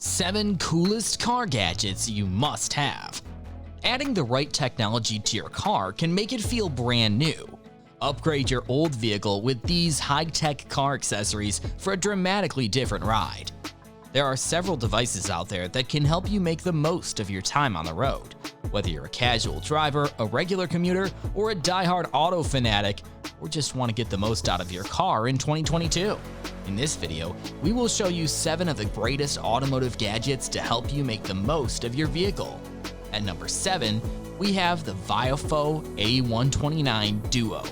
7 coolest car gadgets you must have. Adding the right technology to your car can make it feel brand new. Upgrade your old vehicle with these high-tech car accessories for a dramatically different ride. There are several devices out there that can help you make the most of your time on the road. Whether you're a casual driver, a regular commuter, or a die-hard auto fanatic, or just want to get the most out of your car in 2022. In this video, we will show you 7 of the greatest automotive gadgets to help you make the most of your vehicle. At number 7, we have the Viofo A129 Duo.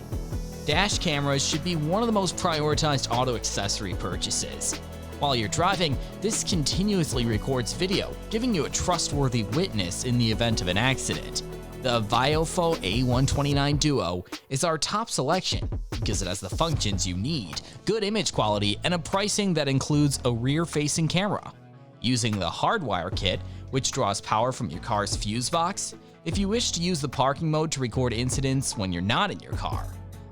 Dash cameras should be one of the most prioritized auto accessory purchases. While you're driving, this continuously records video, giving you a trustworthy witness in the event of an accident. The Viofo A129 Duo is our top selection because it has the functions you need, good image quality, and a pricing that includes a rear-facing camera. Using the hardwire kit, which draws power from your car's fuse box, if you wish to use the parking mode to record incidents when you're not in your car.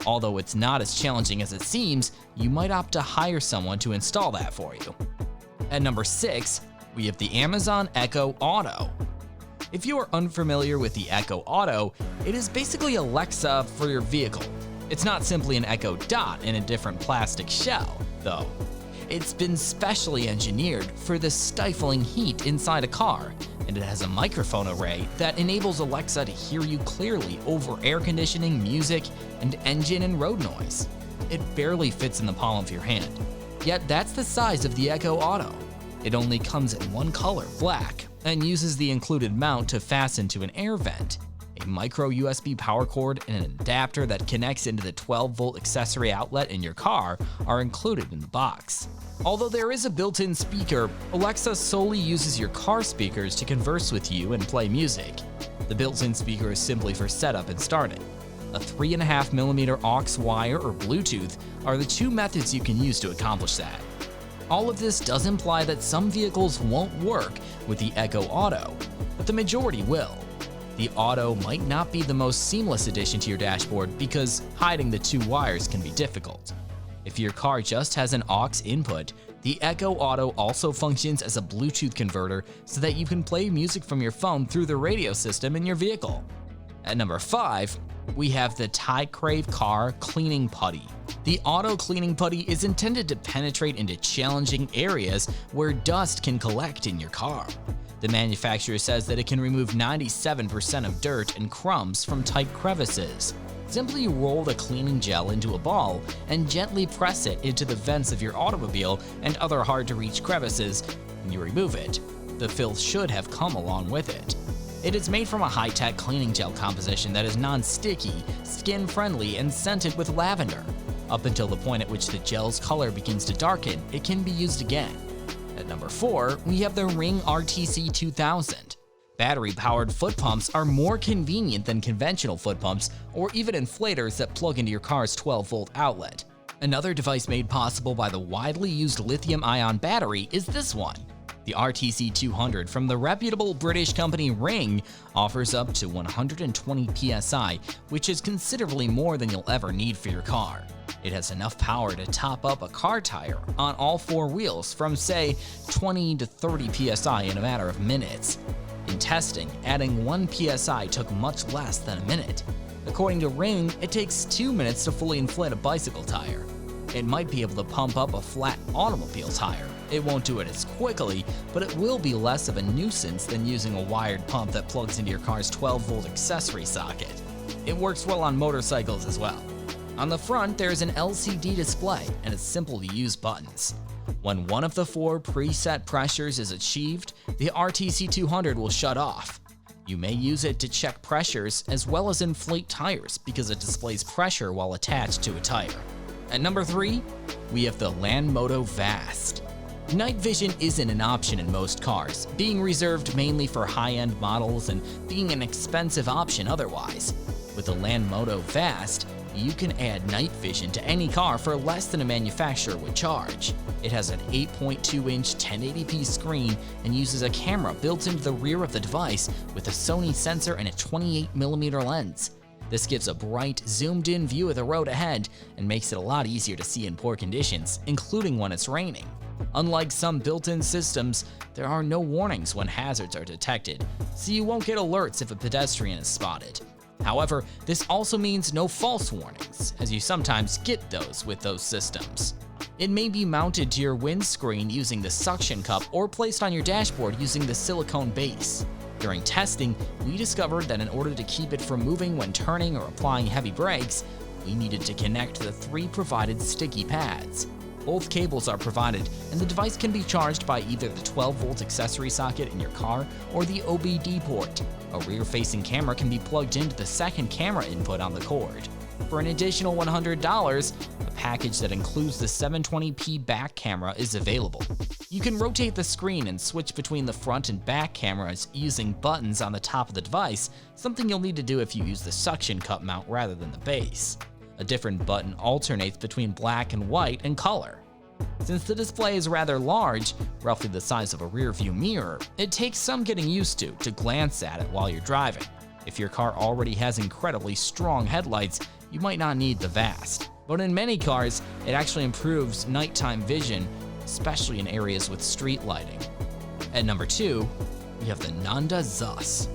Although it's not as challenging as it seems, you might opt to hire someone to install that for you. At number 6, we have the Amazon Echo Auto. If you are unfamiliar with the Echo Auto, it is basically Alexa for your vehicle. It's not simply an Echo Dot in a different plastic shell, though. It's been specially engineered for the stifling heat inside a car, and it has a microphone array that enables Alexa to hear you clearly over air conditioning, music, and engine and road noise. It barely fits in the palm of your hand, yet that's the size of the Echo Auto. It only comes in one color, black, and uses the included mount to fasten to an air vent. A micro USB power cord and an adapter that connects into the 12-volt accessory outlet in your car are included in the box. Although there is a built-in speaker, Alexa solely uses your car speakers to converse with you and play music. The built-in speaker is simply for setup and starting. A 3.5mm aux wire or Bluetooth are the 2 methods you can use to accomplish that. All of this does imply that some vehicles won't work with the Echo Auto, but the majority will. The Auto might not be the most seamless addition to your dashboard because hiding the 2 wires can be difficult. If your car just has an aux input, the Echo Auto also functions as a Bluetooth converter so that you can play music from your phone through the radio system in your vehicle. At number 5, we have the Ticrave Car Cleaning Putty. The auto cleaning putty is intended to penetrate into challenging areas where dust can collect in your car. The manufacturer says that it can remove 97% of dirt and crumbs from tight crevices. Simply roll the cleaning gel into a ball and gently press it into the vents of your automobile and other hard-to-reach crevices when you remove it. The filth should have come along with it. It is made from a high-tech cleaning gel composition that is non-sticky, skin-friendly, and scented with lavender. Up until the point at which the gel's color begins to darken, it can be used again. At number 4, we have the Ring RTC 2000. Battery-powered foot pumps are more convenient than conventional foot pumps or even inflators that plug into your car's 12-volt outlet. Another device made possible by the widely used lithium-ion battery is this one. The RTC 200 from the reputable British company Ring offers up to 120 psi, which is considerably more than you'll ever need for your car. It has enough power to top up a car tire on all 4 wheels from, say, 20 to 30 psi in a matter of minutes. In testing, adding 1 psi took much less than a minute. According to Ring, it takes 2 minutes to fully inflate a bicycle tire. It might be able to pump up a flat automobile tire. It won't do it as quickly, but it will be less of a nuisance than using a wired pump that plugs into your car's 12-volt accessory socket. It works well on motorcycles as well. On the front, there is an LCD display and it's simple to use buttons. When one of the 4 preset pressures is achieved, the RTC 200 will shut off. You may use it to check pressures as well as inflate tires because it displays pressure while attached to a tire. At number 3, we have the Lanmodo Vast. Night vision isn't an option in most cars, being reserved mainly for high-end models and being an expensive option otherwise. With the Lanmodo Vast, you can add night vision to any car for less than a manufacturer would charge. It has an 8.2-inch 1080p screen and uses a camera built into the rear of the device with a Sony sensor and a 28mm lens. This gives a bright, zoomed-in view of the road ahead and makes it a lot easier to see in poor conditions, including when it's raining. Unlike some built-in systems, there are no warnings when hazards are detected, so you won't get alerts if a pedestrian is spotted. However, this also means no false warnings, as you sometimes get those with those systems. It may be mounted to your windscreen using the suction cup or placed on your dashboard using the silicone base. During testing, we discovered that in order to keep it from moving when turning or applying heavy brakes, we needed to connect the 3 provided sticky pads. Both cables are provided, and the device can be charged by either the 12-volt accessory socket in your car or the OBD port. A rear-facing camera can be plugged into the second camera input on the cord. For an additional $100, a package that includes the 720p back camera is available. You can rotate the screen and switch between the front and back cameras using buttons on the top of the device, something you'll need to do if you use the suction cup mount rather than the base. A different button alternates between black and white and color. Since the display is rather large, roughly the size of a rear-view mirror, it takes some getting used to glance at it while you're driving. If your car already has incredibly strong headlights, you might not need the Vast. But in many cars, it actually improves nighttime vision, especially in areas with street lighting. At number 2, we have the Noda Zus.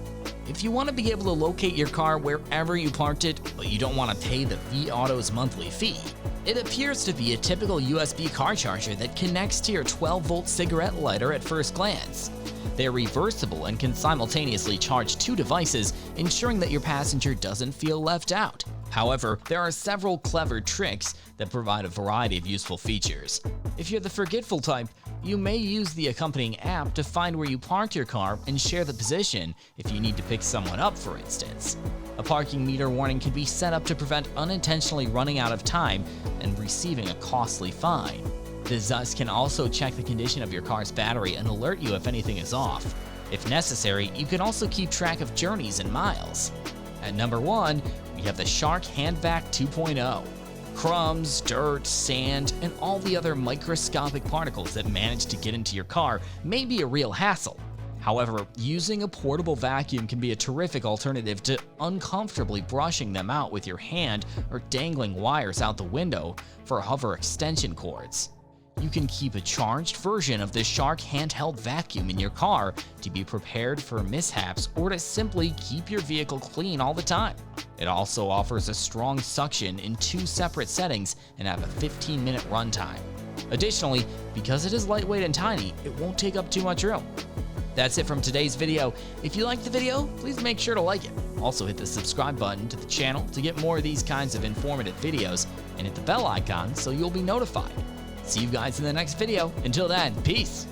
If you want to be able to locate your car wherever you parked it, but you don't want to pay the vAuto's monthly fee, it appears to be a typical USB car charger that connects to your 12-volt cigarette lighter at first glance. They're reversible and can simultaneously charge 2 devices, ensuring that your passenger doesn't feel left out. However, there are several clever tricks that provide a variety of useful features. If you're the forgetful type, you may use the accompanying app to find where you parked your car and share the position if you need to pick someone up, for instance. A parking meter warning can be set up to prevent unintentionally running out of time and receiving a costly fine. The Zus can also check the condition of your car's battery and alert you if anything is off. If necessary, you can also keep track of journeys and miles. At number 1, we have the Shark Handvac 2.0. Crumbs, dirt, sand, and all the other microscopic particles that manage to get into your car may be a real hassle. However, using a portable vacuum can be a terrific alternative to uncomfortably brushing them out with your hand or dangling wires out the window for hover extension cords. You can keep a charged version of the Shark handheld vacuum in your car to be prepared for mishaps or to simply keep your vehicle clean all the time. It also offers a strong suction in 2 separate settings and have a 15-minute runtime. Additionally, because it is lightweight and tiny, it won't take up too much room. That's it from today's video. If you liked the video, please make sure to like it. Also hit the subscribe button to the channel to get more of these kinds of informative videos, and hit the bell icon so you'll be notified. See you guys in the next video. Until then, peace!